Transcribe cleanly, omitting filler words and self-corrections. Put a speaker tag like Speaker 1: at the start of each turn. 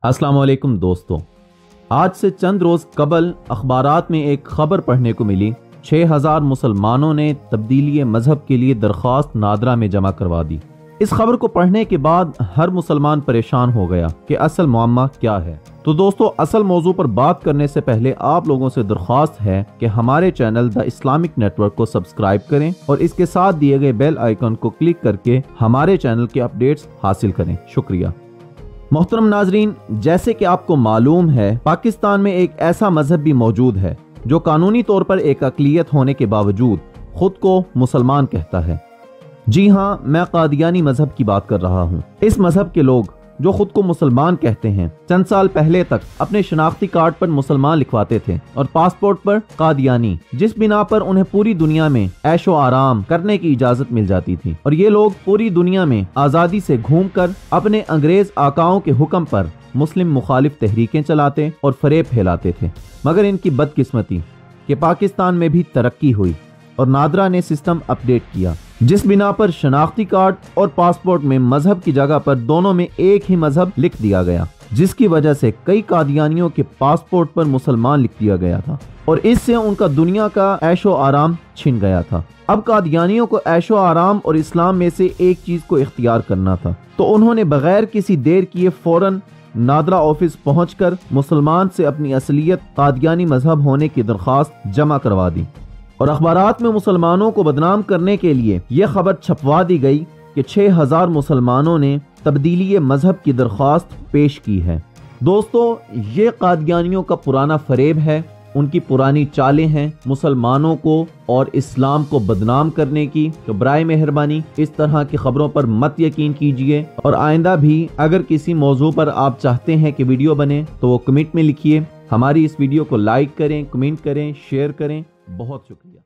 Speaker 1: अस्सलाम वालेकुम दोस्तों, आज से चंद रोज कबल अखबारात में एक खबर पढ़ने को मिली। 6000 मुसलमानों ने तब्दीली मजहब के लिए दरख्वास्त नादरा में जमा करवा दी। इस खबर को पढ़ने के बाद हर मुसलमान परेशान हो गया कि असल मुअम्मा क्या है। तो दोस्तों, असल मौजू पर बात करने से पहले आप लोगों से दरख्वास्त है कि हमारे चैनल द इस्लामिक नेटवर्क को सब्सक्राइब करें और इसके साथ दिए गए बेल आइकन को क्लिक करके हमारे चैनल के अपडेट्स हासिल करें। शुक्रिया। मोहतरम नाजरीन, जैसे कि आपको मालूम है, पाकिस्तान में एक ऐसा मजहब भी मौजूद है जो कानूनी तौर पर एक अक़लियत होने के बावजूद खुद को मुसलमान कहता है। जी हाँ, मैं कादियानी मजहब की बात कर रहा हूँ। इस मजहब के लोग जो खुद को मुसलमान कहते हैं, चंद साल पहले तक अपने शनाख्ती कार्ड पर मुसलमान लिखवाते थे और पासपोर्ट पर कादियानी, जिस बिना पर उन्हें पूरी दुनिया में ऐशो आराम करने की इजाजत मिल जाती थी। और ये लोग पूरी दुनिया में आज़ादी से घूमकर अपने अंग्रेज आकाओं के हुक्म पर मुस्लिम मुखालिफ तहरीकें चलाते और फरेब फैलाते थे। मगर इनकी बदकिस्मती कि पाकिस्तान में भी तरक्की हुई और नादरा ने सिस्टम अपडेट किया, जिस बिना पर शनाख्ती कार्ड और पासपोर्ट में मजहब की जगह पर दोनों में एक ही मजहब लिख दिया गया, जिसकी वजह से कई कादियानियों के पासपोर्ट पर मुसलमान लिख दिया गया था और इससे उनका दुनिया का ऐशो आराम छिन गया था। अब कादियानियों को ऐशो आराम और इस्लाम में से एक चीज को इख्तियार करना था, तो उन्होंने बगैर किसी देर किए फौरन नादरा ऑफिस पहुंचकर मुसलमान से अपनी असलियत कादियानी मजहब होने की दरख्वास्त जमा करवा दी और अखबारात में मुसलमानों को बदनाम करने के लिए यह खबर छपवा दी गई कि 6000 मुसलमानों ने तब्दीली मजहब की दरख्वास्त पेश की है। दोस्तों, ये कादियानियों का पुराना फरेब है, उनकी पुरानी चालें हैं मुसलमानों को और इस्लाम को बदनाम करने की। तो बराए मेहरबानी इस तरह की खबरों पर मत यकीन कीजिए और आइंदा भी अगर किसी मौजू पर आप चाहते हैं कि वीडियो बने तो वो कमेंट में लिखिए। हमारी इस वीडियो को लाइक करें, कमेंट करें, शेयर करें। बहुत शुक्रिया।